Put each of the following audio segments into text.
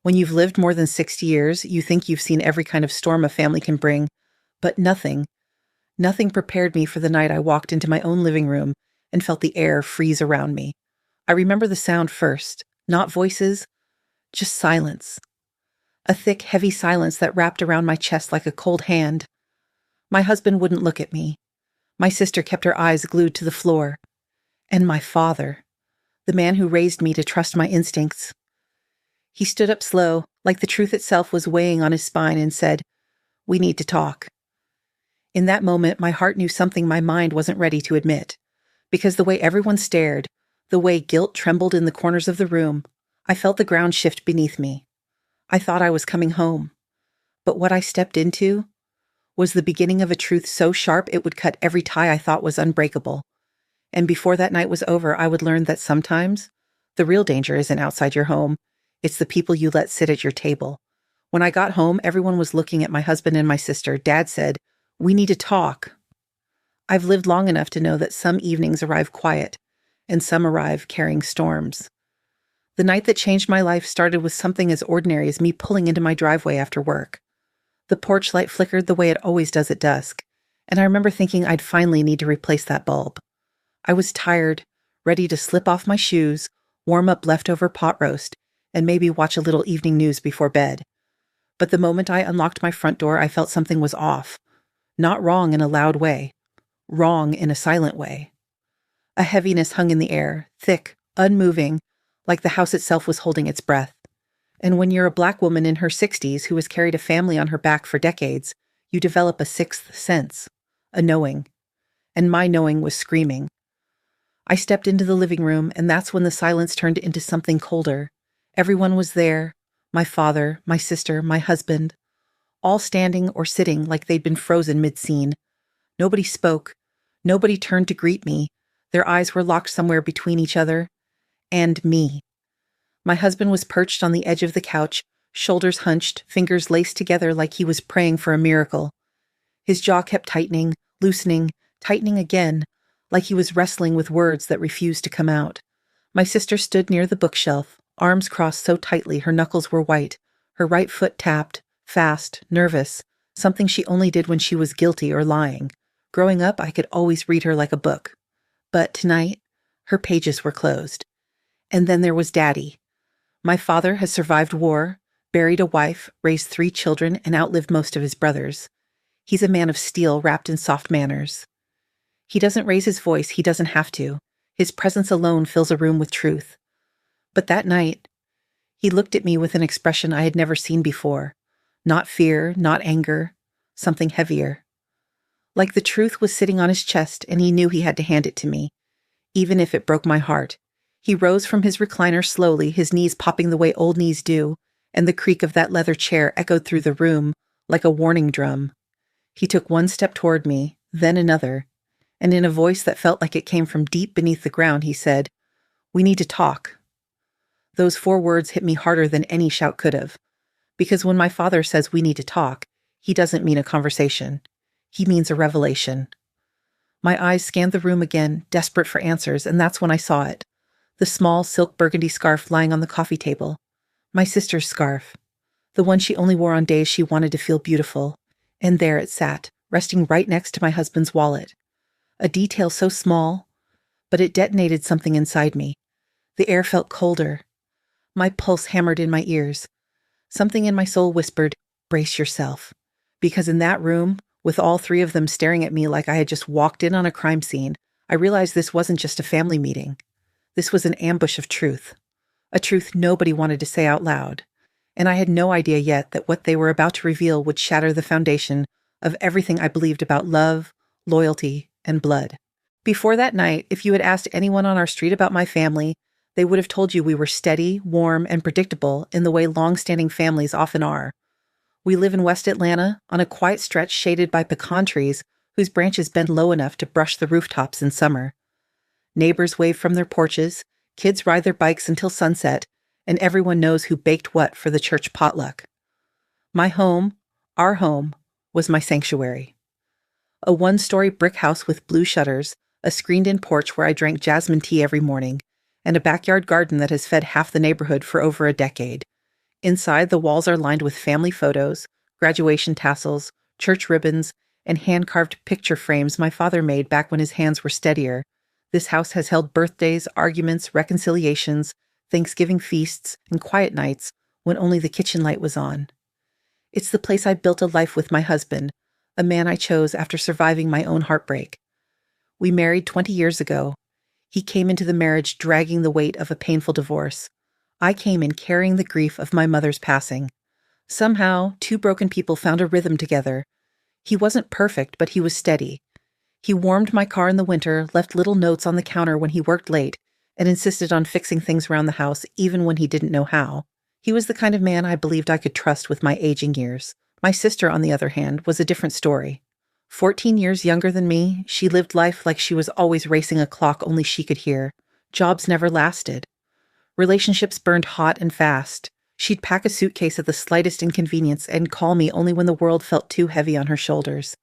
When you've lived more than 60 years, you think you've seen every kind of storm a family can bring, but nothing prepared me for the night I walked into my own living room and felt the air freeze around me. I remember the sound first, not voices, just silence. A thick, heavy silence that wrapped around my chest like a cold hand. My husband wouldn't look at me. My sister kept her eyes glued to the floor. And my father, the man who raised me to trust my instincts. He stood up slow, like the truth itself was weighing on his spine, and said, "We need to talk." In that moment, my heart knew something my mind wasn't ready to admit. Because the way everyone stared, the way guilt trembled in the corners of the room, I felt the ground shift beneath me. I thought I was coming home. But what I stepped into was the beginning of a truth so sharp it would cut every tie I thought was unbreakable. And before that night was over, I would learn that sometimes the real danger isn't outside your home. It's the people you let sit at your table. When I got home, everyone was looking at my husband and my sister. Dad said, "We need to talk." I've lived long enough to know that some evenings arrive quiet, and some arrive carrying storms. The night that changed my life started with something as ordinary as me pulling into my driveway after work. The porch light flickered the way it always does at dusk, and I remember thinking I'd finally need to replace that bulb. I was tired, ready to slip off my shoes, warm up leftover pot roast, and maybe watch a little evening news before bed. But the moment I unlocked my front door, I felt something was off. Not wrong in a loud way, wrong in a silent way. A heaviness hung in the air, thick, unmoving, like the house itself was holding its breath. And when you're a Black woman in her 60s who has carried a family on her back for decades, you develop a sixth sense, a knowing. And my knowing was screaming. I stepped into the living room, and that's when the silence turned into something colder. Everyone was there, my father, my sister, my husband, all standing or sitting like they'd been frozen mid-scene. Nobody spoke. Nobody turned to greet me. Their eyes were locked somewhere between each other and me. My husband was perched on the edge of the couch, shoulders hunched, fingers laced together like he was praying for a miracle. His jaw kept tightening, loosening, tightening again, like he was wrestling with words that refused to come out. My sister stood near the bookshelf, arms crossed so tightly her knuckles were white, her right foot tapped, fast, nervous, something she only did when she was guilty or lying. Growing up, I could always read her like a book. But tonight, her pages were closed. And then there was Daddy. My father has survived war, buried a wife, raised 3 children, and outlived most of his brothers. He's a man of steel wrapped in soft manners. He doesn't raise his voice, he doesn't have to. His presence alone fills a room with truth. But that night, he looked at me with an expression I had never seen before. Not fear, not anger, something heavier. Like the truth was sitting on his chest and he knew he had to hand it to me, even if it broke my heart. He rose from his recliner slowly, his knees popping the way old knees do, and the creak of that leather chair echoed through the room like a warning drum. He took one step toward me, then another, and in a voice that felt like it came from deep beneath the ground, he said, "We need to talk." Those 4 words hit me harder than any shout could have. Because when my father says we need to talk, he doesn't mean a conversation. He means a revelation. My eyes scanned the room again, desperate for answers, and that's when I saw it. The small silk burgundy scarf lying on the coffee table. My sister's scarf. The one she only wore on days she wanted to feel beautiful. And there it sat, resting right next to my husband's wallet. A detail so small, but it detonated something inside me. The air felt colder. My pulse hammered in my ears. Something in my soul whispered, "Brace yourself." Because in that room, with all 3 of them staring at me like I had just walked in on a crime scene, I realized this wasn't just a family meeting. This was an ambush of truth. A truth nobody wanted to say out loud. And I had no idea yet that what they were about to reveal would shatter the foundation of everything I believed about love, loyalty, and blood. Before that night, if you had asked anyone on our street about my family, they would have told you we were steady, warm, and predictable in the way long-standing families often are. We live in West Atlanta, on a quiet stretch shaded by pecan trees whose branches bend low enough to brush the rooftops in summer. Neighbors wave from their porches, kids ride their bikes until sunset, and everyone knows who baked what for the church potluck. My home, our home, was my sanctuary. A 1-story brick house with blue shutters, a screened-in porch where I drank jasmine tea every morning, and a backyard garden that has fed half the neighborhood for over a decade. Inside, the walls are lined with family photos, graduation tassels, church ribbons, and hand-carved picture frames my father made back when his hands were steadier. This house has held birthdays, arguments, reconciliations, Thanksgiving feasts, and quiet nights when only the kitchen light was on. It's the place I built a life with my husband, a man I chose after surviving my own heartbreak. We married 20 years ago. He came into the marriage dragging the weight of a painful divorce. I came in carrying the grief of my mother's passing. Somehow, two broken people found a rhythm together. He wasn't perfect, but he was steady. He warmed my car in the winter, left little notes on the counter when he worked late, and insisted on fixing things around the house even when he didn't know how. He was the kind of man I believed I could trust with my aging years. My sister, on the other hand, was a different story. 14 years younger than me, she lived life like she was always racing a clock only she could hear. Jobs never lasted. Relationships burned hot and fast. She'd pack a suitcase at the slightest inconvenience and call me only when the world felt too heavy on her shoulders.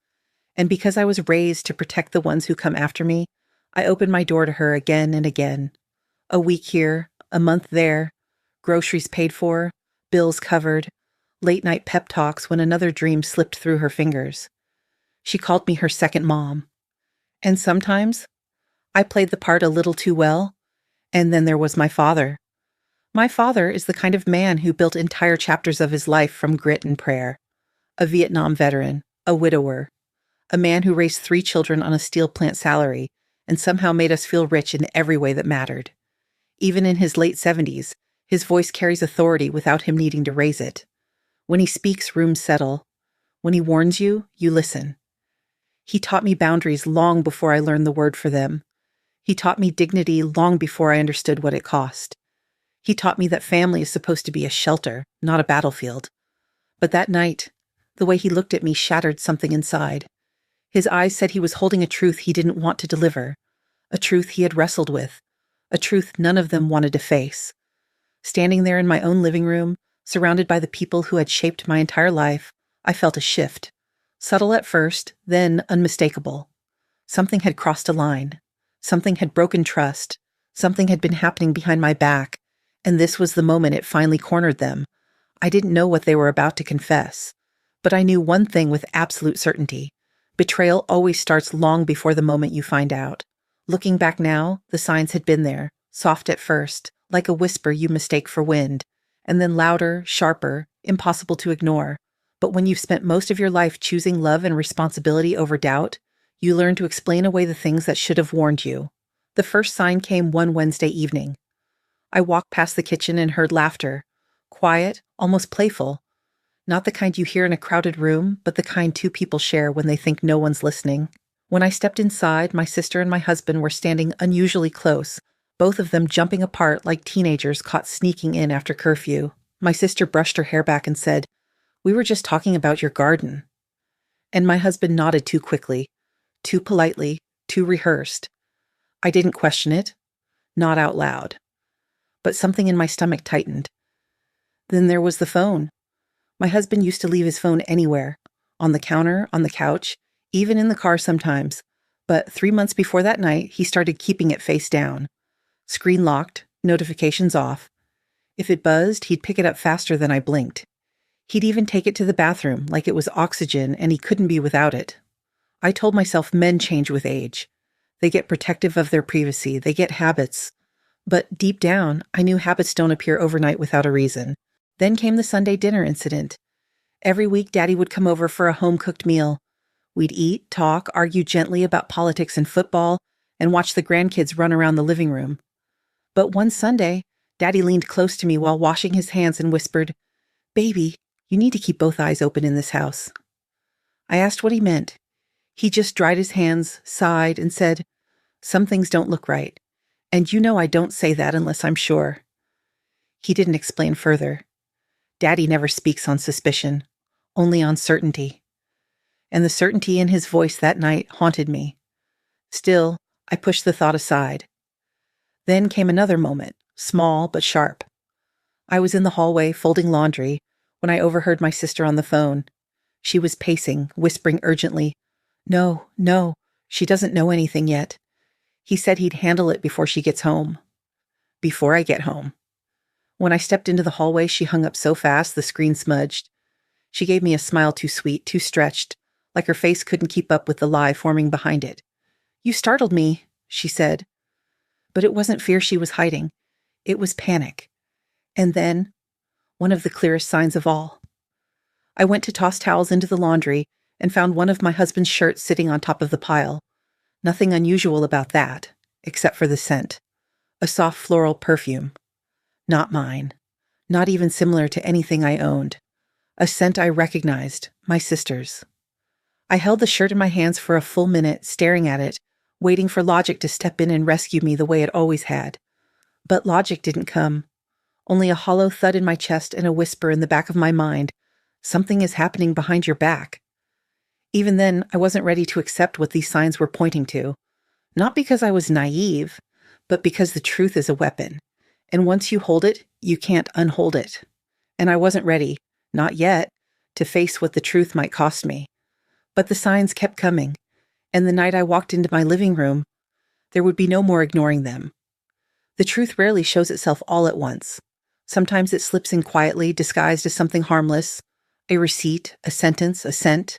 And because I was raised to protect the ones who come after me, I opened my door to her again and again. A week here, a month there, groceries paid for, bills covered, late-night pep talks when another dream slipped through her fingers. She called me her second mom. And sometimes, I played the part a little too well, and then there was my father. My father is the kind of man who built entire chapters of his life from grit and prayer. A Vietnam veteran, a widower, a man who raised 3 children on a steel plant salary and somehow made us feel rich in every way that mattered. Even in his late 70s, his voice carries authority without him needing to raise it. When he speaks, rooms settle. When he warns you, you listen. He taught me boundaries long before I learned the word for them. He taught me dignity long before I understood what it cost. He taught me that family is supposed to be a shelter, not a battlefield. But that night, the way he looked at me shattered something inside. His eyes said he was holding a truth he didn't want to deliver, a truth he had wrestled with, a truth none of them wanted to face. Standing there in my own living room, surrounded by the people who had shaped my entire life, I felt a shift. Subtle at first, then unmistakable. Something had crossed a line. Something had broken trust. Something had been happening behind my back, and this was the moment it finally cornered them. I didn't know what they were about to confess, but I knew one thing with absolute certainty. Betrayal always starts long before the moment you find out. Looking back now, the signs had been there, soft at first, like a whisper you mistake for wind, and then louder, sharper, impossible to ignore. But when you've spent most of your life choosing love and responsibility over doubt, you learn to explain away the things that should have warned you. The first sign came one Wednesday evening. I walked past the kitchen and heard laughter. Quiet, almost playful. Not the kind you hear in a crowded room, but the kind 2 people share when they think no one's listening. When I stepped inside, my sister and my husband were standing unusually close, both of them jumping apart like teenagers caught sneaking in after curfew. My sister brushed her hair back and said, "We were just talking about your garden." And my husband nodded too quickly, too politely, too rehearsed. I didn't question it, not out loud. But something in my stomach tightened. Then there was the phone. My husband used to leave his phone anywhere, on the counter, on the couch, even in the car sometimes. But 3 months before that night, he started keeping it face down. Screen locked, notifications off. If it buzzed, he'd pick it up faster than I blinked. He'd even take it to the bathroom like it was oxygen and he couldn't be without it. I told myself men change with age. They get protective of their privacy, they get habits. But deep down, I knew habits don't appear overnight without a reason. Then came the Sunday dinner incident. Every week, Daddy would come over for a home-cooked meal. We'd eat, talk, argue gently about politics and football, and watch the grandkids run around the living room. But one Sunday, Daddy leaned close to me while washing his hands and whispered, "Baby, you need to keep both eyes open in this house." I asked what he meant. He just dried his hands, sighed, and said, "Some things don't look right. And you know I don't say that unless I'm sure." He didn't explain further. Daddy never speaks on suspicion, only on certainty. And the certainty in his voice that night haunted me. Still, I pushed the thought aside. Then came another moment, small but sharp. I was in the hallway folding laundry when I overheard my sister on the phone. She was pacing, whispering urgently, "No, no, she doesn't know anything yet. He said he'd handle it before she gets home." Before I get home. When I stepped into the hallway, she hung up so fast the screen smudged. She gave me a smile too sweet, too stretched, like her face couldn't keep up with the lie forming behind it. "You startled me," she said. But it wasn't fear she was hiding. It was panic. And then, one of the clearest signs of all. I went to toss towels into the laundry and found one of my husband's shirts sitting on top of the pile. Nothing unusual about that, except for the scent. A soft floral perfume. Not mine. Not even similar to anything I owned. A scent I recognized, my sister's. I held the shirt in my hands for a full minute, staring at it, waiting for logic to step in and rescue me the way it always had. But logic didn't come. Only a hollow thud in my chest and a whisper in the back of my mind. Something is happening behind your back. Even then, I wasn't ready to accept what these signs were pointing to. Not because I was naive, but because the truth is a weapon. And once you hold it, you can't unhold it. And I wasn't ready, not yet, to face what the truth might cost me. But the signs kept coming, and the night I walked into my living room, there would be no more ignoring them. The truth rarely shows itself all at once. Sometimes it slips in quietly, disguised as something harmless, a receipt, a sentence, a scent,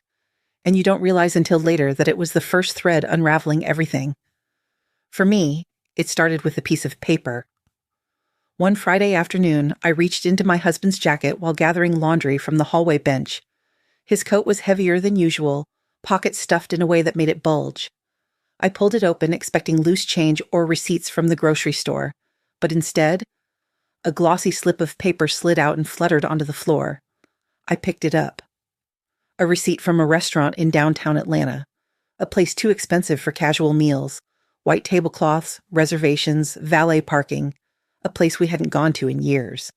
and you don't realize until later that it was the first thread unraveling everything. For me, it started with a piece of paper. One Friday afternoon, I reached into my husband's jacket while gathering laundry from the hallway bench. His coat was heavier than usual, pockets stuffed in a way that made it bulge. I pulled it open, expecting loose change or receipts from the grocery store, but instead, a glossy slip of paper slid out and fluttered onto the floor. I picked it up. A receipt from a restaurant in downtown Atlanta, a place too expensive for casual meals, white tablecloths, reservations, valet parking, a place we hadn't gone to in years.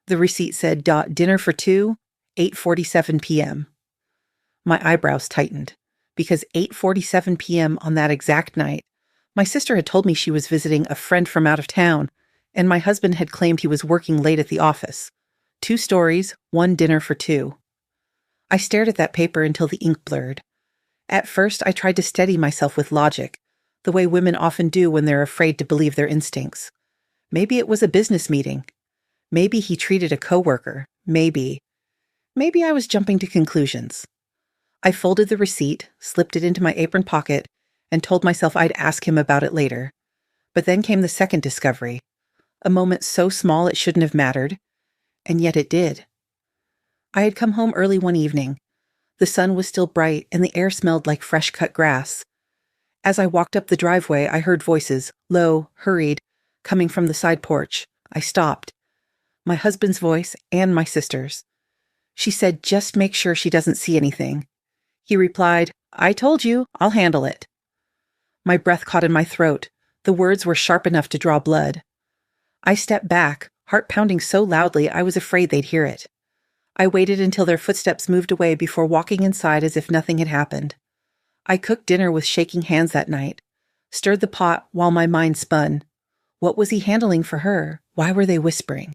The receipt said, "Dinner for two, 8:47 p.m. My eyebrows tightened, because 8:47 p.m. on that exact night, my sister had told me she was visiting a friend from out of town, and my husband had claimed he was working late at the office. 2 stories, 1 dinner for 2. I stared at that paper until the ink blurred. At first, I tried to steady myself with logic, the way women often do when they're afraid to believe their instincts. Maybe it was a business meeting. Maybe he treated a coworker. Maybe I was jumping to conclusions. I folded the receipt, slipped it into my apron pocket, and told myself I'd ask him about it later. But then came the second discovery. A moment so small it shouldn't have mattered, and yet it did. I had come home early one evening. The sun was still bright, and the air smelled like fresh-cut grass. As I walked up the driveway, I heard voices, low, hurried, coming from the side porch. I stopped. My husband's voice and my sister's. She said, "Just make sure she doesn't see anything." He replied, "I told you, I'll handle it." My breath caught in my throat. The words were sharp enough to draw blood. I stepped back, heart pounding so loudly I was afraid they'd hear it. I waited until their footsteps moved away before walking inside as if nothing had happened. I cooked dinner with shaking hands that night, stirred the pot while my mind spun. What was he handling for her? Why were they whispering?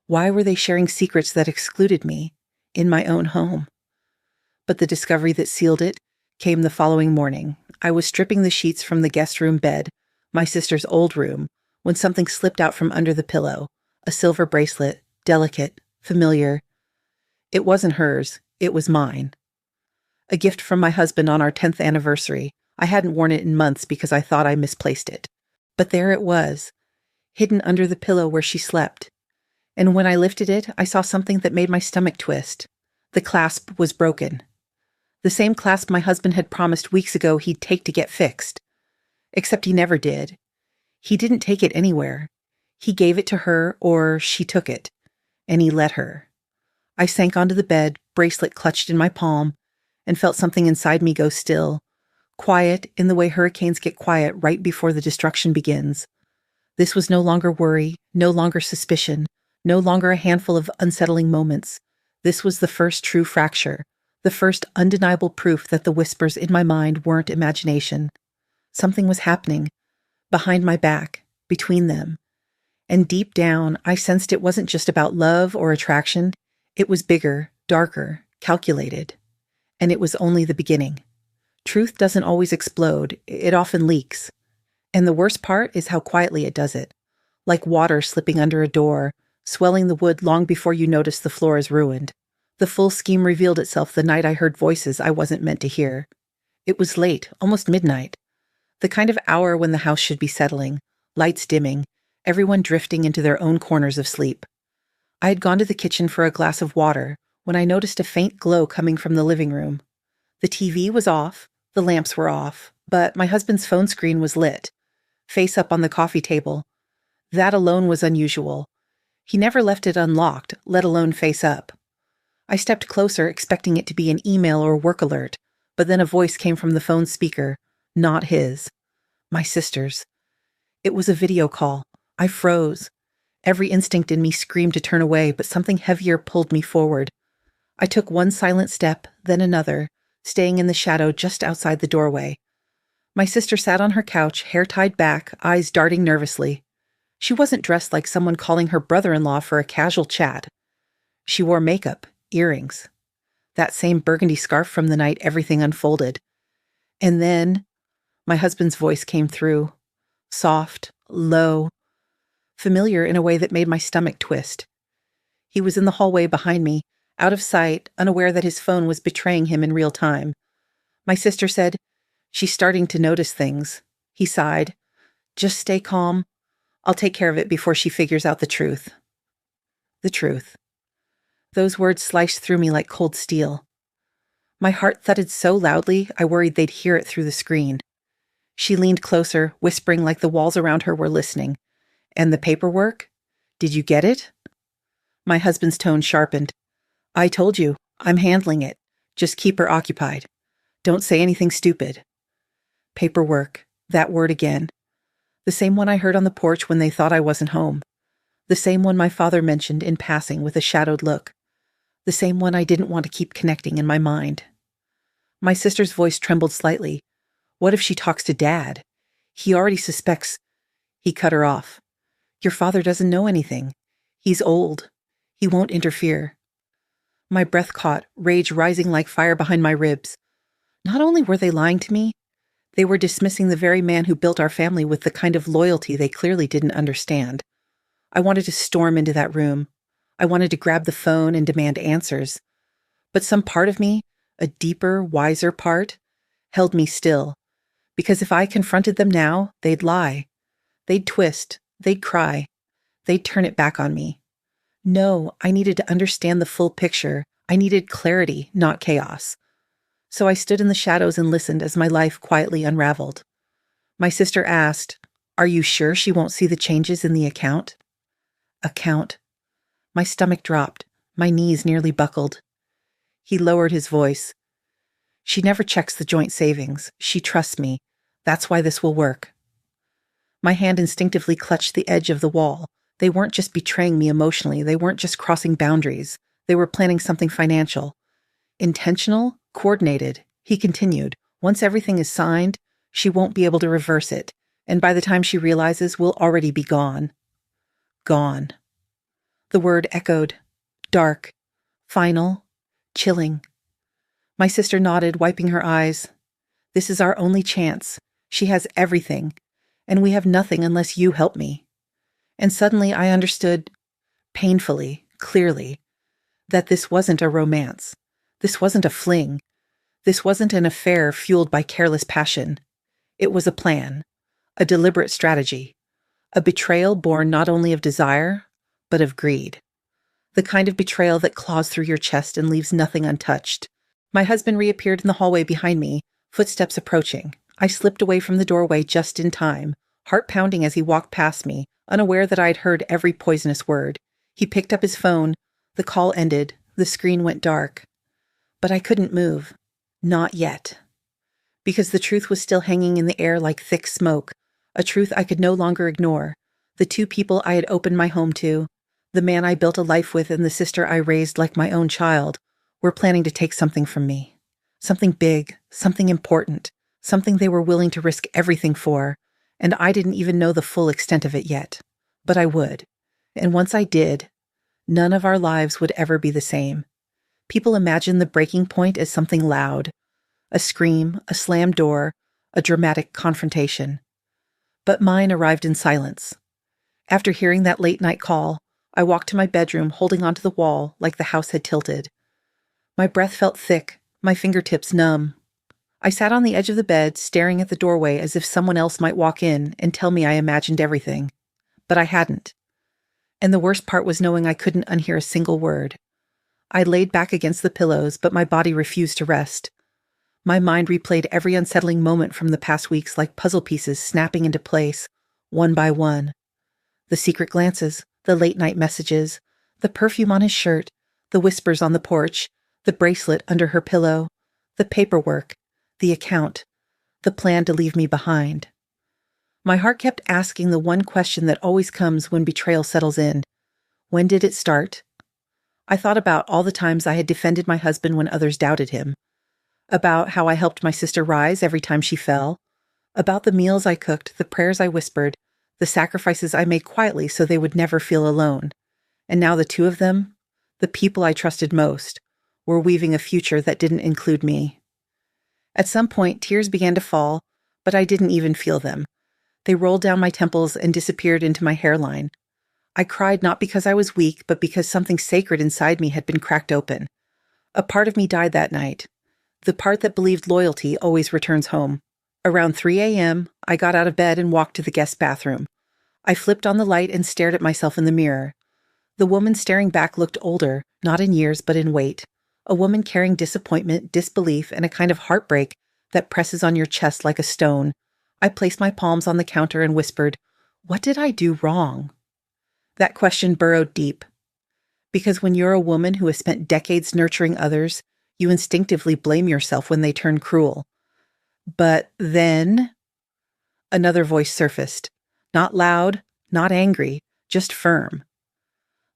Why were they sharing secrets that excluded me, in my own home? But the discovery that sealed it came the following morning. I was stripping the sheets from the guest room bed, my sister's old room, when something slipped out from under the pillow, a silver bracelet, delicate, familiar. It wasn't hers, it was mine. A gift from my husband on our 10th anniversary. I hadn't worn it in months because I thought I misplaced it. But there it was, hidden under the pillow where she slept. And when I lifted it, I saw something that made my stomach twist. The clasp was broken. The same clasp my husband had promised weeks ago he'd take to get fixed. Except he never did. He didn't take it anywhere. He gave it to her, or she took it. And he let her. I sank onto the bed, bracelet clutched in my palm, and felt something inside me go still. Quiet in the way hurricanes get quiet right before the destruction begins. This was no longer worry, no longer suspicion, no longer a handful of unsettling moments. This was the first true fracture, the first undeniable proof that the whispers in my mind weren't imagination. Something was happening, behind my back, between them. And deep down, I sensed it wasn't just about love or attraction. It was bigger, darker, calculated. And it was only the beginning. Truth doesn't always explode, it often leaks. And the worst part is how quietly it does it. Like water slipping under a door, swelling the wood long before you notice the floor is ruined. The full scheme revealed itself the night I heard voices I wasn't meant to hear. It was late, almost midnight. The kind of hour when the house should be settling, lights dimming, everyone drifting into their own corners of sleep. I had gone to the kitchen for a glass of water when I noticed a faint glow coming from the living room. The TV was off, the lamps were off, but my husband's phone screen was lit, face up on the coffee table. That alone was unusual. He never left it unlocked, let alone face up. I stepped closer, expecting it to be an email or work alert, but then a voice came from the phone speaker, not his. My sister's. It was a video call. I froze. Every instinct in me screamed to turn away, but something heavier pulled me forward. I took one silent step, then another, staying in the shadow just outside the doorway. My sister sat on her couch, hair tied back, eyes darting nervously. She wasn't dressed like someone calling her brother-in-law for a casual chat. She wore makeup, earrings, that same burgundy scarf from the night everything unfolded. And then my husband's voice came through, soft, low, familiar in a way that made my stomach twist. He was in the hallway behind me, out of sight, unaware that his phone was betraying him in real time. My sister said, "She's starting to notice things." He sighed. "Just stay calm. I'll take care of it before she figures out the truth." The truth. Those words sliced through me like cold steel. My heart thudded so loudly I worried they'd hear it through the screen. She leaned closer, whispering like the walls around her were listening. "And the paperwork? Did you get it?" My husband's tone sharpened. "I told you, I'm handling it. Just keep her occupied. Don't say anything stupid." Paperwork. That word again. The same one I heard on the porch when they thought I wasn't home. The same one my father mentioned in passing with a shadowed look. The same one I didn't want to keep connecting in my mind. My sister's voice trembled slightly. What if she talks to Dad? He already suspects. He cut her off. "Your father doesn't know anything. He's old. He won't interfere." My breath caught, rage rising like fire behind my ribs. Not only were they lying to me, they were dismissing the very man who built our family with the kind of loyalty they clearly didn't understand. I wanted to storm into that room. I wanted to grab the phone and demand answers. But some part of me, a deeper, wiser part, held me still. Because if I confronted them now, they'd lie. They'd twist. They'd cry. They'd turn it back on me. No, I needed to understand the full picture. I needed clarity, not chaos. So I stood in the shadows and listened as my life quietly unraveled. My sister asked, "Are you sure she won't see the changes in the account?" Account. My stomach dropped. My knees nearly buckled. He lowered his voice. "She never checks the joint savings. She trusts me. That's why this will work." My hand instinctively clutched the edge of the wall. They weren't just betraying me emotionally. They weren't just crossing boundaries. They were planning something financial. Intentional, coordinated. He continued, "Once everything is signed, she won't be able to reverse it. And by the time she realizes, we'll already be gone." Gone. The word echoed. Dark. Final. Chilling. My sister nodded, wiping her eyes. "This is our only chance. She has everything. And we have nothing unless you help me." And suddenly I understood, painfully, clearly, that this wasn't a romance. This wasn't a fling. This wasn't an affair fueled by careless passion. It was a plan, a deliberate strategy, a betrayal born not only of desire, but of greed. The kind of betrayal that claws through your chest and leaves nothing untouched. My husband reappeared in the hallway behind me, footsteps approaching. I slipped away from the doorway just in time, heart pounding as he walked past me, unaware that I had heard every poisonous word. He picked up his phone. The call ended. The screen went dark. But I couldn't move. Not yet. Because the truth was still hanging in the air like thick smoke, a truth I could no longer ignore. The two people I had opened my home to, the man I built a life with and the sister I raised like my own child, were planning to take something from me. Something big, something important, something they were willing to risk everything for, and I didn't even know the full extent of it yet. But I would. And once I did, none of our lives would ever be the same. People imagine the breaking point as something loud, a scream, a slammed door, a dramatic confrontation. But mine arrived in silence. After hearing that late-night call, I walked to my bedroom, holding onto the wall like the house had tilted. My breath felt thick, my fingertips numb. I sat on the edge of the bed, staring at the doorway as if someone else might walk in and tell me I imagined everything. But I hadn't. And the worst part was knowing I couldn't unhear a single word. I laid back against the pillows, but my body refused to rest. My mind replayed every unsettling moment from the past weeks like puzzle pieces snapping into place, one by one. The secret glances, the late-night messages, the perfume on his shirt, the whispers on the porch, the bracelet under her pillow, the paperwork, the account, the plan to leave me behind. My heart kept asking the one question that always comes when betrayal settles in. When did it start? I thought about all the times I had defended my husband when others doubted him, about how I helped my sister rise every time she fell, about the meals I cooked, the prayers I whispered, the sacrifices I made quietly so they would never feel alone. And now the two of them, the people I trusted most, were weaving a future that didn't include me. At some point, tears began to fall, but I didn't even feel them. They rolled down my temples and disappeared into my hairline. I cried not because I was weak, but because something sacred inside me had been cracked open. A part of me died that night. The part that believed loyalty always returns home. Around 3 a.m., I got out of bed and walked to the guest bathroom. I flipped on the light and stared at myself in the mirror. The woman staring back looked older, not in years but in weight. A woman carrying disappointment, disbelief, and a kind of heartbreak that presses on your chest like a stone. I placed my palms on the counter and whispered, "What did I do wrong?" That question burrowed deep. Because when you're a woman who has spent decades nurturing others, you instinctively blame yourself when they turn cruel. But then another voice surfaced. Not loud, not angry, just firm.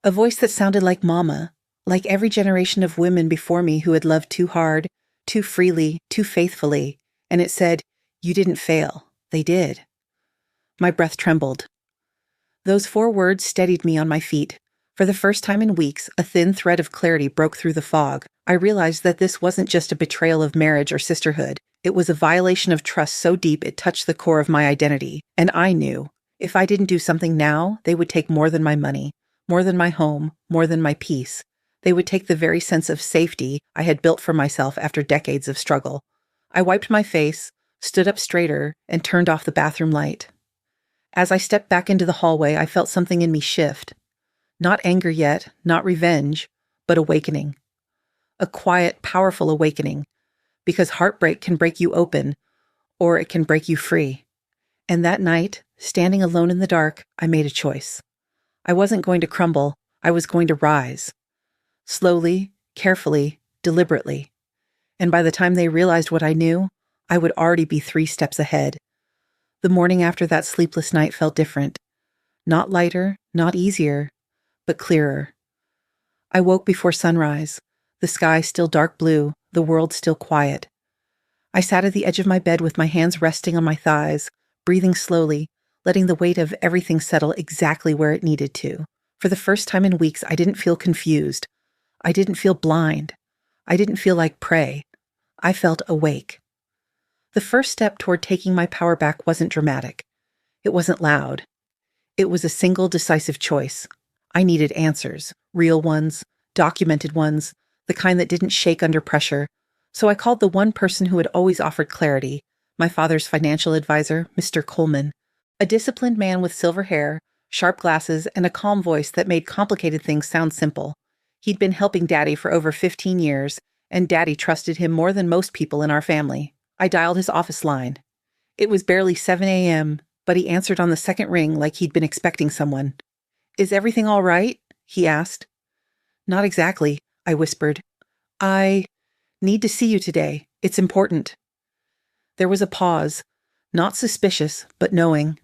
A voice that sounded like Mama, like every generation of women before me who had loved too hard, too freely, too faithfully. And it said, "You didn't fail. They did." My breath trembled. Those 4 words steadied me on my feet. For the first time in weeks, a thin thread of clarity broke through the fog. I realized that this wasn't just a betrayal of marriage or sisterhood. It was a violation of trust so deep it touched the core of my identity. And I knew, if I didn't do something now, they would take more than my money, more than my home, more than my peace. They would take the very sense of safety I had built for myself after decades of struggle. I wiped my face, stood up straighter, and turned off the bathroom light. As I stepped back into the hallway, I felt something in me shift. Not anger yet, not revenge, but awakening. A quiet, powerful awakening. Because heartbreak can break you open, or it can break you free. And that night, standing alone in the dark, I made a choice. I wasn't going to crumble, I was going to rise. Slowly, carefully, deliberately. And by the time they realized what I knew, I would already be 3 steps ahead. The morning after that sleepless night felt different. Not lighter, not easier, but clearer. I woke before sunrise, the sky still dark blue, the world still quiet. I sat at the edge of my bed with my hands resting on my thighs, breathing slowly, letting the weight of everything settle exactly where it needed to. For the first time in weeks, I didn't feel confused. I didn't feel blind. I didn't feel like prey. I felt awake. The first step toward taking my power back wasn't dramatic. It wasn't loud. It was a single decisive choice. I needed answers, real ones, documented ones, the kind that didn't shake under pressure. So I called the one person who had always offered clarity, my father's financial advisor, Mr. Coleman, a disciplined man with silver hair, sharp glasses, and a calm voice that made complicated things sound simple. He'd been helping Daddy for over 15 years, and Daddy trusted him more than most people in our family. I dialed his office line. It was barely 7 a.m., but he answered on the second ring like he'd been expecting someone. "Is everything all right?" he asked. "Not exactly," I whispered. "I need to see you today. It's important." There was a pause, not suspicious, but knowing.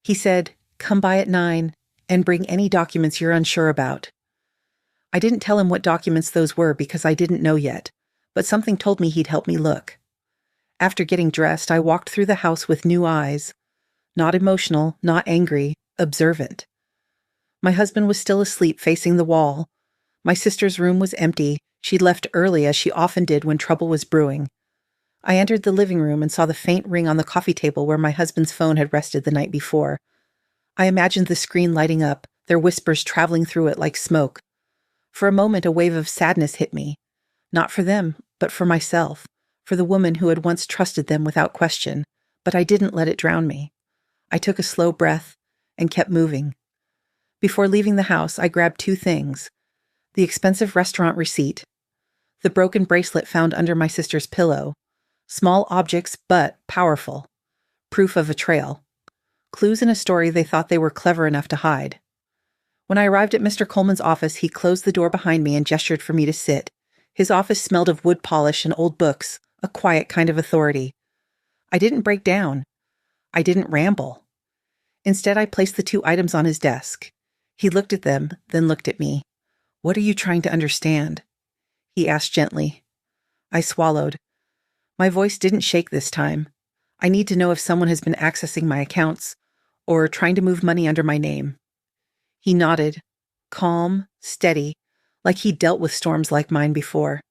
He said, "Come by at 9 and bring any documents you're unsure about." I didn't tell him what documents those were because I didn't know yet, but something told me he'd help me look. After getting dressed, I walked through the house with new eyes. Not emotional, not angry, observant. My husband was still asleep facing the wall. My sister's room was empty. She'd left early as she often did when trouble was brewing. I entered the living room and saw the faint ring on the coffee table where my husband's phone had rested the night before. I imagined the screen lighting up, their whispers traveling through it like smoke. For a moment, a wave of sadness hit me. Not for them, but for myself, for the woman who had once trusted them without question, but I didn't let it drown me. I took a slow breath and kept moving. Before leaving the house, I grabbed two things: the expensive restaurant receipt, the broken bracelet found under my sister's pillow, small objects but powerful, proof of a trail, clues in a story they thought they were clever enough to hide. When I arrived at Mr. Coleman's office, he closed the door behind me and gestured for me to sit. His office smelled of wood polish and old books, a quiet kind of authority. I didn't break down. I didn't ramble. Instead, I placed the two items on his desk. He looked at them, then looked at me. "What are you trying to understand?" he asked gently. I swallowed. My voice didn't shake this time. "I need to know if someone has been accessing my accounts or trying to move money under my name." He nodded, calm, steady, like he'd dealt with storms like mine before.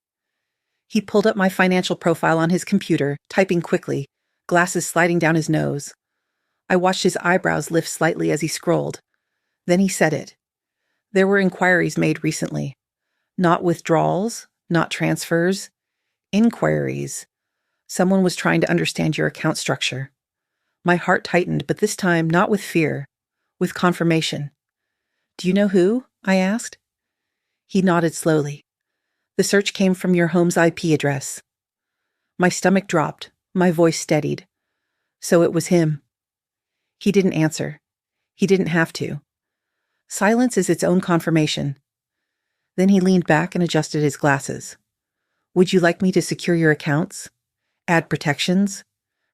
He pulled up my financial profile on his computer, typing quickly, glasses sliding down his nose. I watched his eyebrows lift slightly as he scrolled. Then he said it. There were inquiries made recently. Not withdrawals, not transfers. Inquiries. Someone was trying to understand your account structure. My heart tightened, but this time not with fear, with confirmation. "Do you know who?" I asked. He nodded slowly. "The search came from your home's IP address." My stomach dropped, my voice steadied. So it was him. He didn't answer. He didn't have to. Silence is its own confirmation. Then he leaned back and adjusted his glasses. "Would you like me to secure your accounts? Add protections?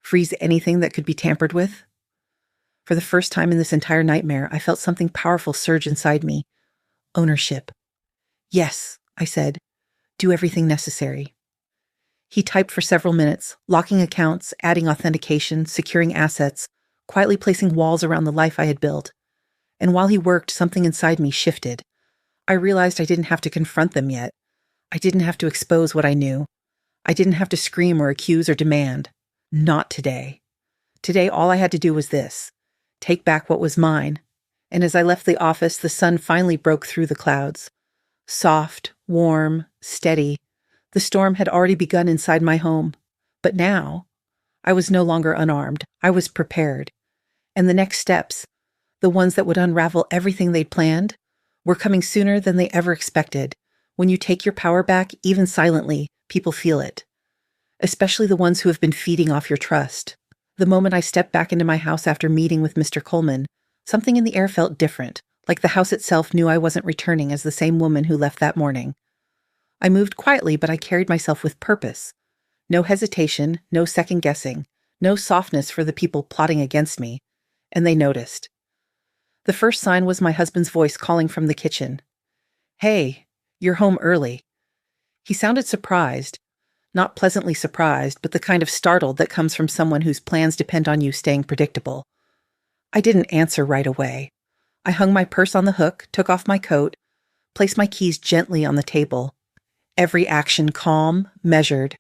Freeze anything that could be tampered with?" For the first time in this entire nightmare, I felt something powerful surge inside me. Ownership. "Yes," I said. "Do everything necessary." He typed for several minutes, locking accounts, adding authentication, securing assets, quietly placing walls around the life I had built. And while he worked, something inside me shifted. I realized I didn't have to confront them yet. I didn't have to expose what I knew. I didn't have to scream or accuse or demand. Not today. Today, all I had to do was this: take back what was mine. And as I left the office, the sun finally broke through the clouds. Soft, warm, steady. The storm had already begun inside my home. But now, I was no longer unarmed. I was prepared. And the next steps, the ones that would unravel everything they'd planned, were coming sooner than they ever expected. When you take your power back, even silently, people feel it. Especially the ones who have been feeding off your trust. The moment I stepped back into my house after meeting with Mr. Coleman, something in the air felt different, like the house itself knew I wasn't returning as the same woman who left that morning. I moved quietly, but I carried myself with purpose. No hesitation, no second guessing, no softness for the people plotting against me. And they noticed. The first sign was my husband's voice calling from the kitchen. "Hey, you're home early." He sounded surprised. Not pleasantly surprised, but the kind of startled that comes from someone whose plans depend on you staying predictable. I didn't answer right away. I hung my purse on the hook, took off my coat, placed my keys gently on the table. Every action calm, measured.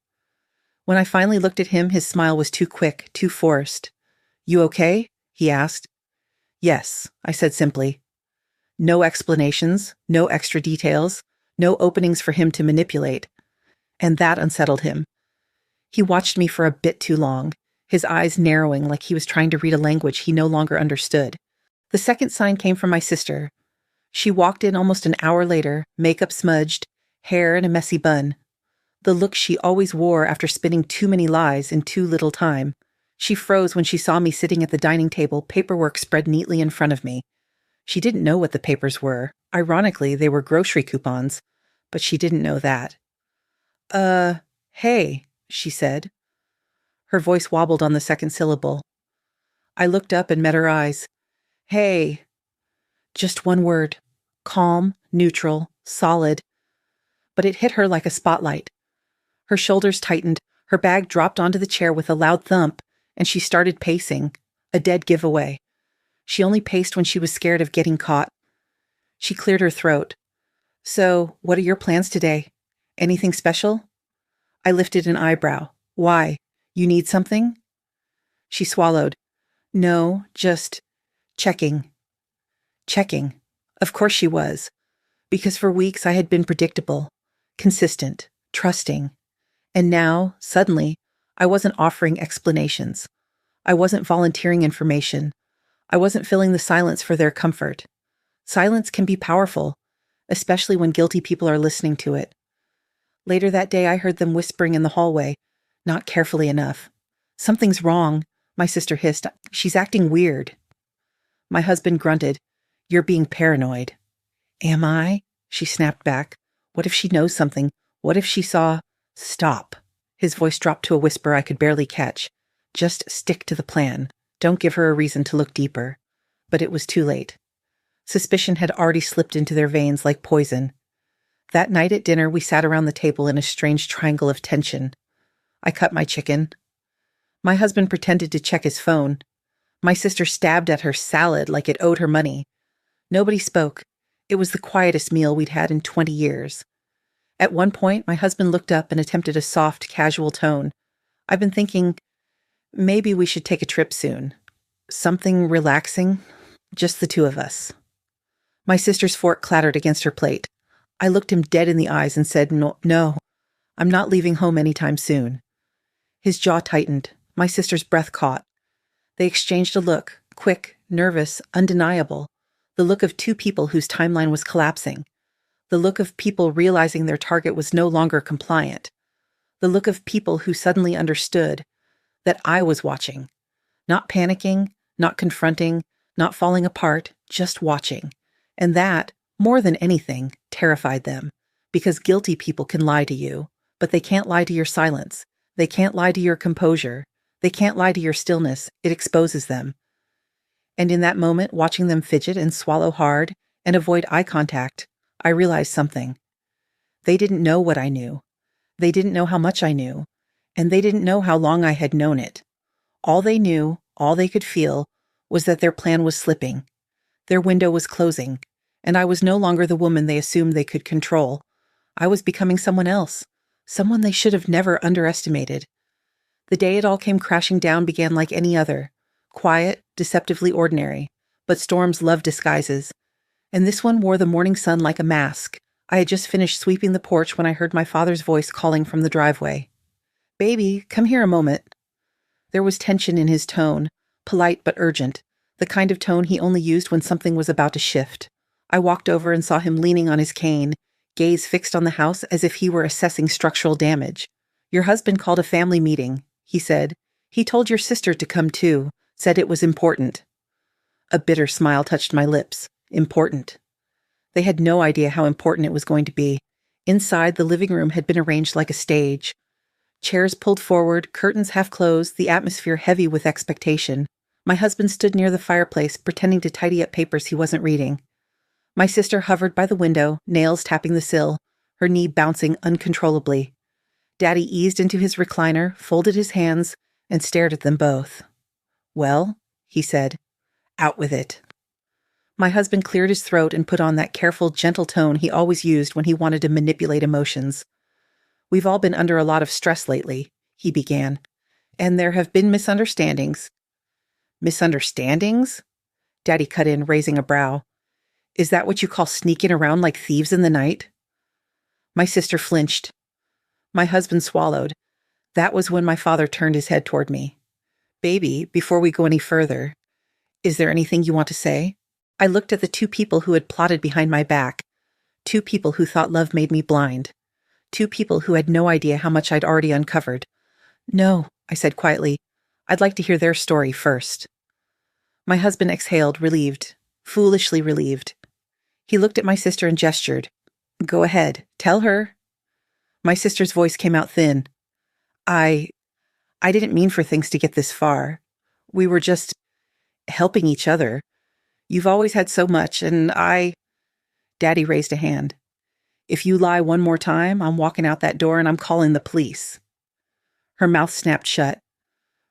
When I finally looked at him, his smile was too quick, too forced. "You okay?" he asked. "Yes," I said simply. No explanations, no extra details, no openings for him to manipulate. And that unsettled him. He watched me for a bit too long, his eyes narrowing like he was trying to read a language he no longer understood. The second sign came from my sister. She walked in almost an hour later, makeup smudged, hair in a messy bun. The look she always wore after spinning too many lies in too little time. She froze when she saw me sitting at the dining table, paperwork spread neatly in front of me. She didn't know what the papers were. Ironically, they were grocery coupons, but she didn't know that. Hey," she said. Her voice wobbled on the second syllable. I looked up and met her eyes. "Hey." Just one word. Calm, neutral, solid. But it hit her like a spotlight. Her shoulders tightened, her bag dropped onto the chair with a loud thump, and she started pacing, a dead giveaway. She only paced when she was scared of getting caught. She cleared her throat. "So, what are your plans today? Anything special?" I lifted an eyebrow. "Why? You need something?" She swallowed. "No, just checking." "Checking." Of course she was, because for weeks I had been predictable, consistent, trusting. And now, suddenly, I wasn't offering explanations. I wasn't volunteering information. I wasn't filling the silence for their comfort. Silence can be powerful, especially when guilty people are listening to it. Later that day, I heard them whispering in the hallway, not carefully enough. "Something's wrong," my sister hissed. "She's acting weird." My husband grunted. "You're being paranoid." "Am I?" She snapped back. "What if she knows something? What if she saw—" "Stop." His voice dropped to a whisper I could barely catch. "Just stick to the plan. Don't give her a reason to look deeper." But it was too late. Suspicion had already slipped into their veins like poison. That night at dinner, we sat around the table in a strange triangle of tension. I cut my chicken. My husband pretended to check his phone. My sister stabbed at her salad like it owed her money. Nobody spoke. It was the quietest meal we'd had in 20 years. At one point, my husband looked up and attempted a soft, casual tone. "I've been thinking, maybe we should take a trip soon. Something relaxing. Just the two of us." My sister's fork clattered against her plate. I looked him dead in the eyes and said, No, I'm not leaving home anytime soon." His jaw tightened. My sister's breath caught. They exchanged a look, quick, nervous, undeniable. The look of two people whose timeline was collapsing. The look of people realizing their target was no longer compliant. The look of people who suddenly understood that I was watching. Not panicking, not confronting, not falling apart, just watching. And that, more than anything, terrified them. Because guilty people can lie to you, but they can't lie to your silence. They can't lie to your composure. They can't lie to your stillness. It exposes them. And in that moment, watching them fidget and swallow hard and avoid eye contact, I realized something. They didn't know what I knew. They didn't know how much I knew. And they didn't know how long I had known it. All they knew, all they could feel, was that their plan was slipping. Their window was closing, and I was no longer the woman they assumed they could control. I was becoming someone else, someone they should have never underestimated. The day it all came crashing down began like any other, quiet, deceptively ordinary, but storms love disguises. And this one wore the morning sun like a mask. I had just finished sweeping the porch when I heard my father's voice calling from the driveway. "Baby, come here a moment." There was tension in his tone, polite but urgent, the kind of tone he only used when something was about to shift. I walked over and saw him leaning on his cane, gaze fixed on the house as if he were assessing structural damage. "Your husband called a family meeting," he said. "He told your sister to come too, said it was important." A bitter smile touched my lips. Important. They had no idea how important it was going to be. Inside, the living room had been arranged like a stage. Chairs pulled forward, curtains half closed, the atmosphere heavy with expectation. My husband stood near the fireplace, pretending to tidy up papers he wasn't reading. My sister hovered by the window, nails tapping the sill, her knee bouncing uncontrollably. Daddy eased into his recliner, folded his hands, and stared at them both. "Well," he said, "out with it." My husband cleared his throat and put on that careful, gentle tone he always used when he wanted to manipulate emotions. "We've all been under a lot of stress lately," he began, "and there have been misunderstandings." "Misunderstandings?" Daddy cut in, raising a brow. "Is that what you call sneaking around like thieves in the night?" My sister flinched. My husband swallowed. That was when my father turned his head toward me. "Baby, before we go any further, is there anything you want to say?" I looked at the two people who had plotted behind my back. Two people who thought love made me blind. Two people who had no idea how much I'd already uncovered. "No," I said quietly. "I'd like to hear their story first." My husband exhaled, relieved, foolishly relieved. He looked at my sister and gestured. "Go ahead, tell her." My sister's voice came out thin. I didn't mean for things to get this far. We were just helping each other. You've always had so much, and Daddy raised a hand. "If you lie one more time, I'm walking out that door and I'm calling the police." Her mouth snapped shut.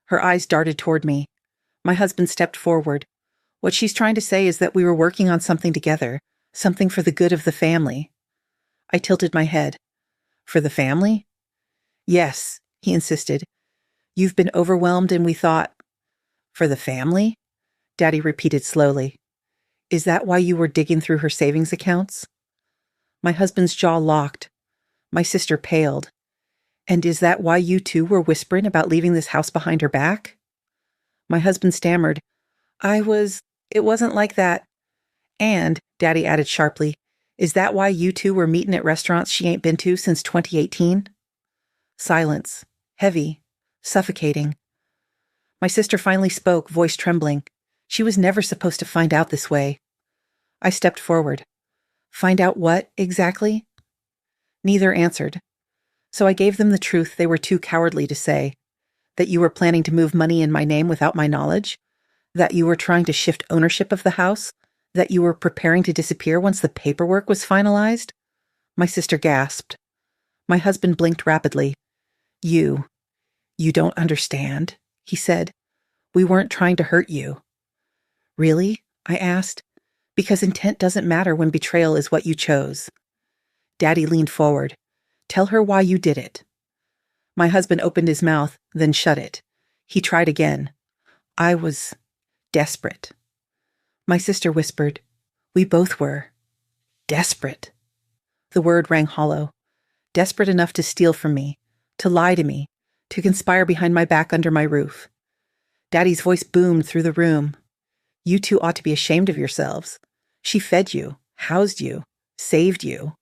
Her eyes darted toward me. My husband stepped forward. "What she's trying to say is that we were working on something together, something for the good of the family." I tilted my head. "For the family?" "Yes," he insisted. "You've been overwhelmed and we thought—" "For the family?" Daddy repeated slowly. Is that why you were digging through her savings accounts? My husband's jaw locked. My sister paled. And is that why you two were whispering about leaving this house behind her back? My husband stammered, it wasn't like that. And, Daddy added sharply, is that why you two were meeting at restaurants she ain't been to since 2018? Silence. Heavy. Suffocating. My sister finally spoke, voice trembling. She was never supposed to find out this way. I stepped forward. Find out what, exactly? Neither answered. So I gave them the truth they were too cowardly to say. That you were planning to move money in my name without my knowledge? That you were trying to shift ownership of the house? That you were preparing to disappear once the paperwork was finalized? My sister gasped. My husband blinked rapidly. You don't understand, he said. We weren't trying to hurt you. Really? I asked. Because intent doesn't matter when betrayal is what you chose. Daddy leaned forward. Tell her why you did it. My husband opened his mouth, then shut it. He tried again. I was desperate. My sister whispered, we both were. Desperate. The word rang hollow. Desperate enough to steal from me, to lie to me, to conspire behind my back under my roof. Daddy's voice boomed through the room. You two ought to be ashamed of yourselves. She fed you, housed you, saved you.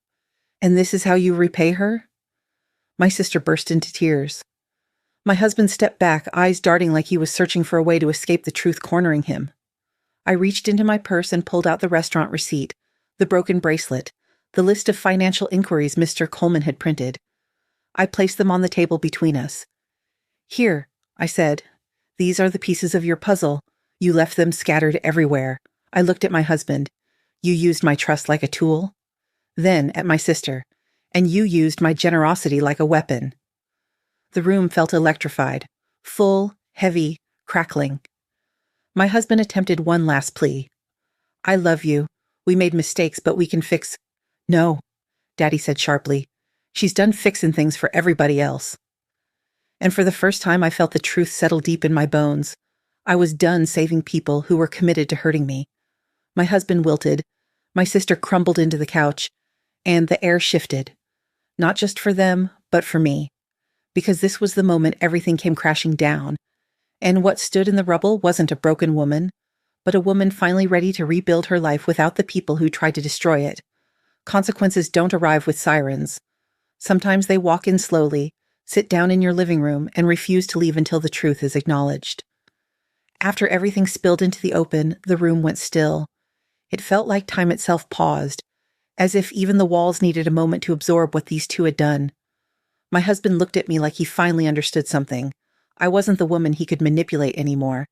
And this is how you repay her? My sister burst into tears. My husband stepped back, eyes darting like he was searching for a way to escape the truth cornering him. I reached into my purse and pulled out the restaurant receipt, the broken bracelet, the list of financial inquiries Mr. Coleman had printed. I placed them on the table between us. Here, I said, these are the pieces of your puzzle. You left them scattered everywhere. I looked at my husband. You used my trust like a tool. Then at my sister. And you used my generosity like a weapon. The room felt electrified, full, heavy, crackling. My husband attempted one last plea. I love you. We made mistakes, but we can fix. No, Daddy said sharply. She's done fixing things for everybody else. And for the first time, I felt the truth settle deep in my bones. I was done saving people who were committed to hurting me. My husband wilted. My sister crumbled into the couch, and the air shifted. Not just for them, but for me. Because this was the moment everything came crashing down. And what stood in the rubble wasn't a broken woman, but a woman finally ready to rebuild her life without the people who tried to destroy it. Consequences don't arrive with sirens. Sometimes they walk in slowly, sit down in your living room, and refuse to leave until the truth is acknowledged. After everything spilled into the open, the room went still. It felt like time itself paused, as if even the walls needed a moment to absorb what these two had done. My husband looked at me like he finally understood something. I wasn't the woman he could manipulate anymore.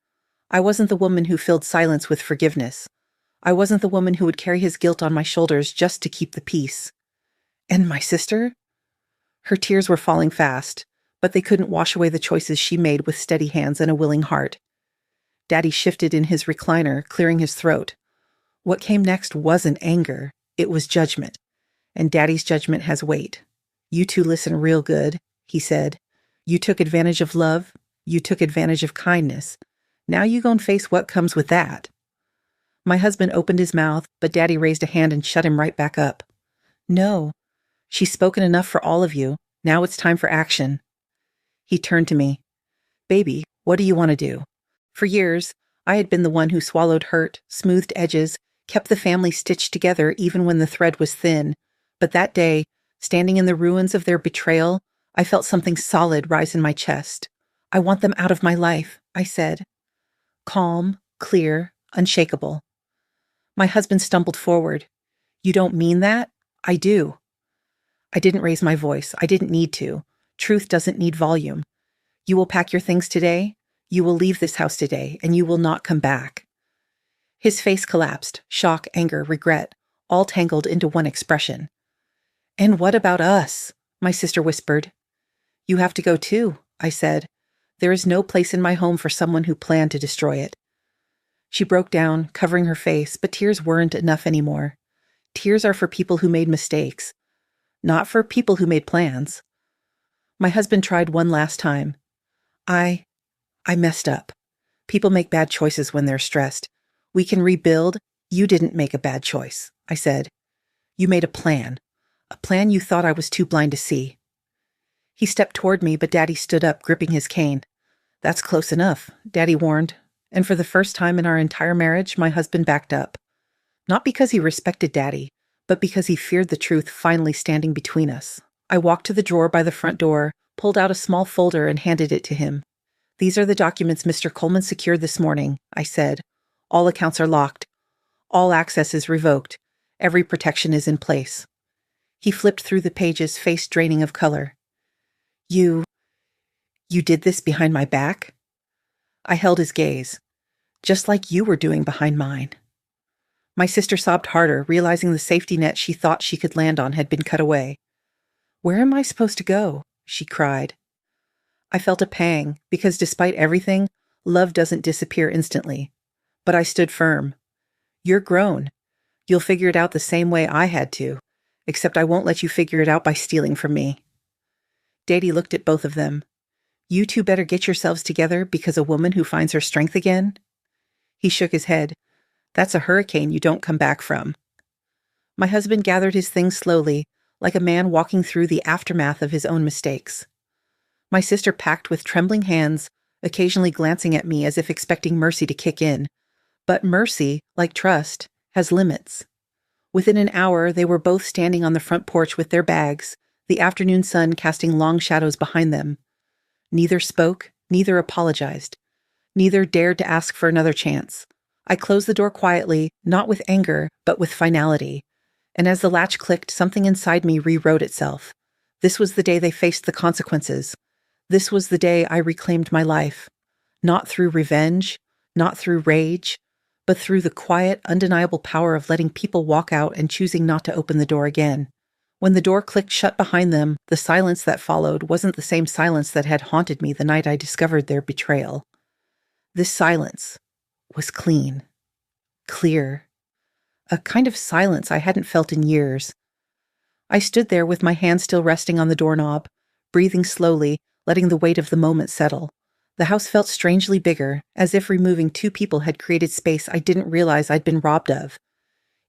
I wasn't the woman who filled silence with forgiveness. I wasn't the woman who would carry his guilt on my shoulders just to keep the peace. And my sister? Her tears were falling fast, but they couldn't wash away the choices she made with steady hands and a willing heart. Daddy shifted in his recliner, clearing his throat. What came next wasn't anger, it was judgment. And Daddy's judgment has weight. You two listen real good, he said. You took advantage of love. You took advantage of kindness. Now you gon' face what comes with that. My husband opened his mouth, but Daddy raised a hand and shut him right back up. No. She's spoken enough for all of you. Now it's time for action. He turned to me. Baby, what do you want to do? For years, I had been the one who swallowed hurt, smoothed edges, kept the family stitched together even when the thread was thin. But that day, standing in the ruins of their betrayal, I felt something solid rise in my chest. I want them out of my life, I said. Calm, clear, unshakable. My husband stumbled forward. You don't mean that? I do. I didn't raise my voice. I didn't need to. Truth doesn't need volume. You will pack your things today. You will leave this house today, and you will not come back. His face collapsed, shock, anger, regret, all tangled into one expression. And what about us? My sister whispered. You have to go too, I said. There is no place in my home for someone who planned to destroy it. She broke down, covering her face, but tears weren't enough anymore. Tears are for people who made mistakes, not for people who made plans. My husband tried one last time. I messed up. People make bad choices when they're stressed. We can rebuild, You didn't make a bad choice, I said. You made a plan you thought I was too blind to see. He stepped toward me, but Daddy stood up, gripping his cane. That's close enough, Daddy warned, and for the first time in our entire marriage, my husband backed up. Not because he respected Daddy, but because he feared the truth finally standing between us. I walked to the drawer by the front door, pulled out a small folder, and handed it to him. These are the documents Mr. Coleman secured this morning, I said. All accounts are locked. All access is revoked. Every protection is in place. He flipped through the pages, face draining of color. You did this behind my back? I held his gaze, just like you were doing behind mine. My sister sobbed harder, realizing the safety net she thought she could land on had been cut away. Where am I supposed to go? She cried. I felt a pang, because despite everything, love doesn't disappear instantly. But I stood firm. You're grown. You'll figure it out the same way I had to, except I won't let you figure it out by stealing from me. Daddy looked at both of them. You two better get yourselves together because a woman who finds her strength again? He shook his head. That's a hurricane you don't come back from. My husband gathered his things slowly, like a man walking through the aftermath of his own mistakes. My sister packed with trembling hands, occasionally glancing at me as if expecting mercy to kick in. But mercy, like trust, has limits. Within an hour, they were both standing on the front porch with their bags, the afternoon sun casting long shadows behind them. Neither spoke, neither apologized. Neither dared to ask for another chance. I closed the door quietly, not with anger, but with finality. And as the latch clicked, something inside me rewrote itself. This was the day they faced the consequences. This was the day I reclaimed my life. Not through revenge, not through rage, but through the quiet, undeniable power of letting people walk out and choosing not to open the door again. When the door clicked shut behind them, the silence that followed wasn't the same silence that had haunted me the night I discovered their betrayal. This silence was clean, clear, a kind of silence I hadn't felt in years. I stood there with my hand still resting on the doorknob, breathing slowly, letting the weight of the moment settle. The house felt strangely bigger, as if removing two people had created space I didn't realize I'd been robbed of.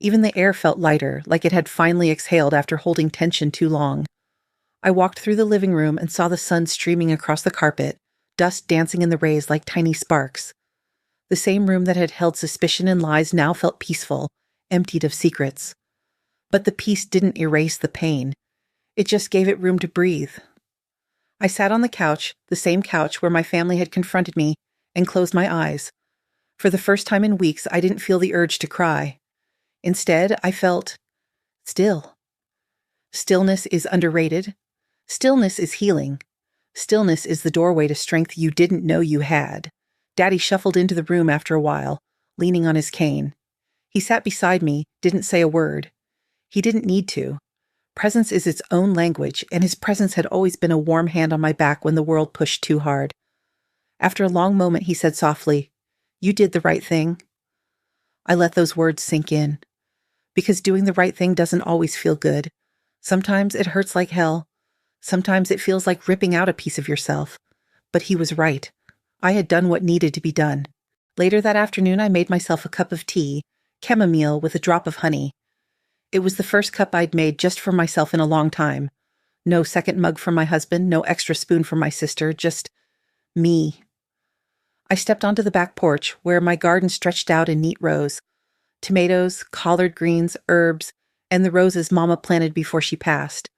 Even the air felt lighter, like it had finally exhaled after holding tension too long. I walked through the living room and saw the sun streaming across the carpet, dust dancing in the rays like tiny sparks. The same room that had held suspicion and lies now felt peaceful, emptied of secrets. But the peace didn't erase the pain. It just gave it room to breathe. I sat on the couch, the same couch where my family had confronted me, and closed my eyes. For the first time in weeks, I didn't feel the urge to cry. Instead, I felt still. Stillness is underrated. Stillness is healing. Stillness is the doorway to strength you didn't know you had. Daddy shuffled into the room after a while, leaning on his cane. He sat beside me, didn't say a word. He didn't need to. Presence is its own language, and his presence had always been a warm hand on my back when the world pushed too hard. After a long moment, he said softly, "You did the right thing." I let those words sink in. Because doing the right thing doesn't always feel good. Sometimes it hurts like hell. Sometimes it feels like ripping out a piece of yourself. But he was right. I had done what needed to be done. Later that afternoon, I made myself a cup of tea, chamomile with a drop of honey. It was the first cup I'd made just for myself in a long time. No second mug from my husband, no extra spoon from my sister, just me. I stepped onto the back porch, where my garden stretched out in neat rows. Tomatoes, collard greens, herbs, and the roses Mama planted before she passed.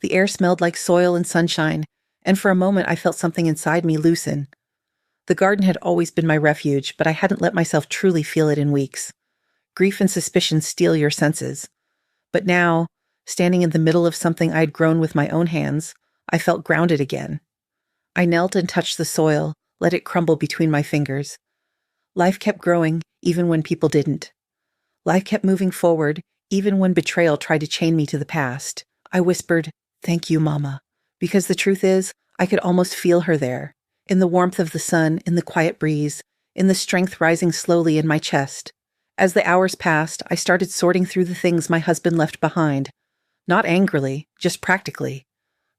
The air smelled like soil and sunshine, and for a moment I felt something inside me loosen. The garden had always been my refuge, but I hadn't let myself truly feel it in weeks. Grief and suspicion steal your senses. But now, standing in the middle of something I'd grown with my own hands, I felt grounded again. I knelt and touched the soil, let it crumble between my fingers. Life kept growing, even when people didn't. Life kept moving forward, even when betrayal tried to chain me to the past. I whispered, "Thank you, Mama," because the truth is, I could almost feel her there, in the warmth of the sun, in the quiet breeze, in the strength rising slowly in my chest. As the hours passed, I started sorting through the things my husband left behind. Not angrily, just practically.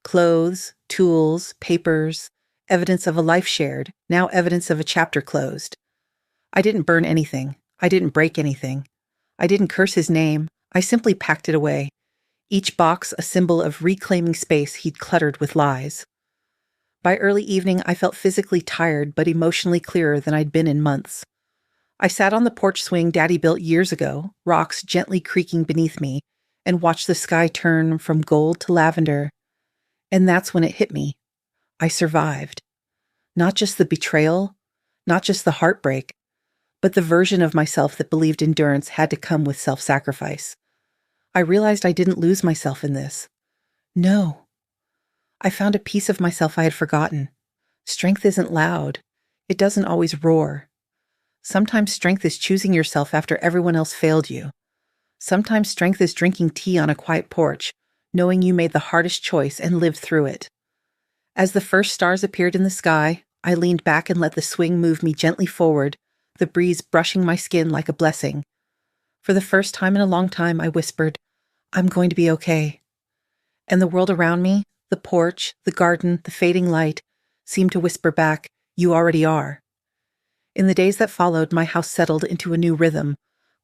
Clothes, tools, papers, evidence of a life shared, now evidence of a chapter closed. I didn't burn anything. I didn't break anything. I didn't curse his name, I simply packed it away, each box a symbol of reclaiming space he'd cluttered with lies. By early evening, I felt physically tired but emotionally clearer than I'd been in months. I sat on the porch swing Daddy built years ago, rocks gently creaking beneath me, and watched the sky turn from gold to lavender. And that's when it hit me. I survived. Not just the betrayal, not just the heartbreak, but the version of myself that believed endurance had to come with self-sacrifice. I realized I didn't lose myself in this. No. I found a piece of myself I had forgotten. Strength isn't loud. It doesn't always roar. Sometimes strength is choosing yourself after everyone else failed you. Sometimes strength is drinking tea on a quiet porch, knowing you made the hardest choice and lived through it. As the first stars appeared in the sky, I leaned back and let the swing move me gently forward, the breeze brushing my skin like a blessing. For the first time in a long time, I whispered, "I'm going to be okay." And the world around me, the porch, the garden, the fading light, seemed to whisper back, "You already are." In the days that followed, my house settled into a new rhythm.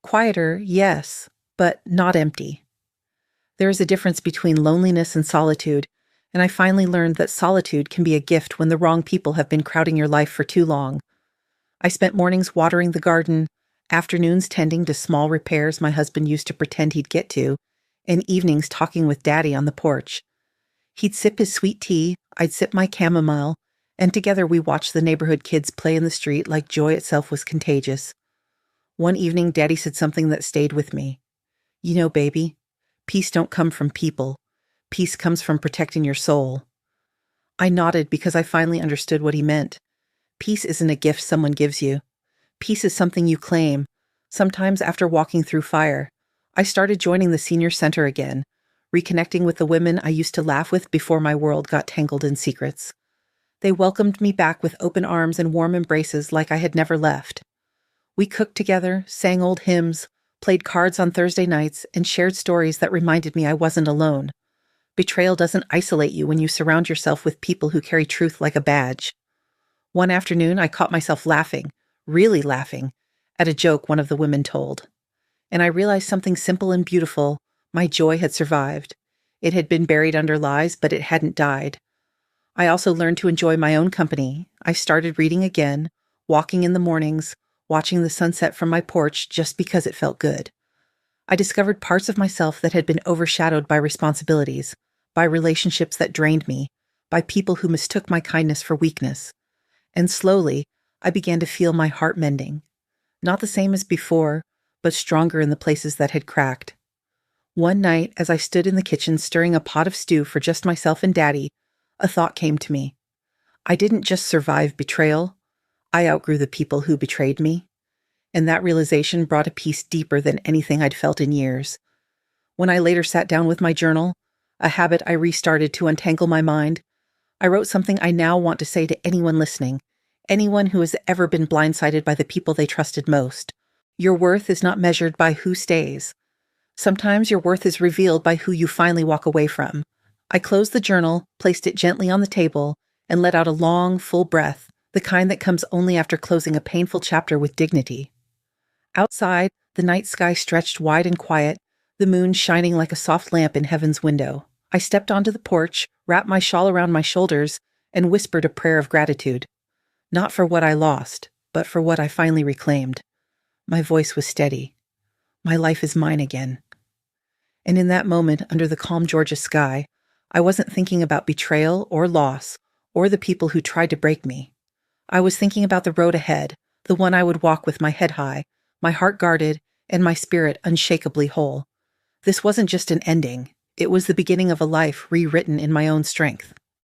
Quieter, yes, but not empty. There is a difference between loneliness and solitude, and I finally learned that solitude can be a gift when the wrong people have been crowding your life for too long. I spent mornings watering the garden, afternoons tending to small repairs my husband used to pretend he'd get to, and evenings talking with Daddy on the porch. He'd sip his sweet tea, I'd sip my chamomile, and together we watched the neighborhood kids play in the street like joy itself was contagious. One evening, Daddy said something that stayed with me. "You know, baby, peace don't come from people. Peace comes from protecting your soul." I nodded because I finally understood what he meant. Peace isn't a gift someone gives you. Peace is something you claim, sometimes after walking through fire. I started joining the senior center again, reconnecting with the women I used to laugh with before my world got tangled in secrets. They welcomed me back with open arms and warm embraces like I had never left. We cooked together, sang old hymns, played cards on Thursday nights, and shared stories that reminded me I wasn't alone. Betrayal doesn't isolate you when you surround yourself with people who carry truth like a badge. One afternoon, I caught myself laughing, really laughing, at a joke one of the women told. And I realized something simple and beautiful. My joy had survived. It had been buried under lies, but it hadn't died. I also learned to enjoy my own company. I started reading again, walking in the mornings, watching the sunset from my porch just because it felt good. I discovered parts of myself that had been overshadowed by responsibilities, by relationships that drained me, by people who mistook my kindness for weakness. And slowly, I began to feel my heart mending. Not the same as before, but stronger in the places that had cracked. One night, as I stood in the kitchen stirring a pot of stew for just myself and Daddy, a thought came to me. I didn't just survive betrayal. I outgrew the people who betrayed me. And that realization brought a peace deeper than anything I'd felt in years. When I later sat down with my journal, a habit I restarted to untangle my mind, I wrote something I now want to say to anyone listening, anyone who has ever been blindsided by the people they trusted most. Your worth is not measured by who stays. Sometimes your worth is revealed by who you finally walk away from. I closed the journal, placed it gently on the table, and let out a long, full breath, the kind that comes only after closing a painful chapter with dignity. Outside, the night sky stretched wide and quiet, the moon shining like a soft lamp in heaven's window. I stepped onto the porch, wrapped my shawl around my shoulders, and whispered a prayer of gratitude. Not for what I lost, but for what I finally reclaimed. My voice was steady. My life is mine again. And in that moment, under the calm Georgia sky, I wasn't thinking about betrayal or loss, or the people who tried to break me. I was thinking about the road ahead, the one I would walk with my head high, my heart guarded, and my spirit unshakably whole. This wasn't just an ending. It was the beginning of a life rewritten in my own strength.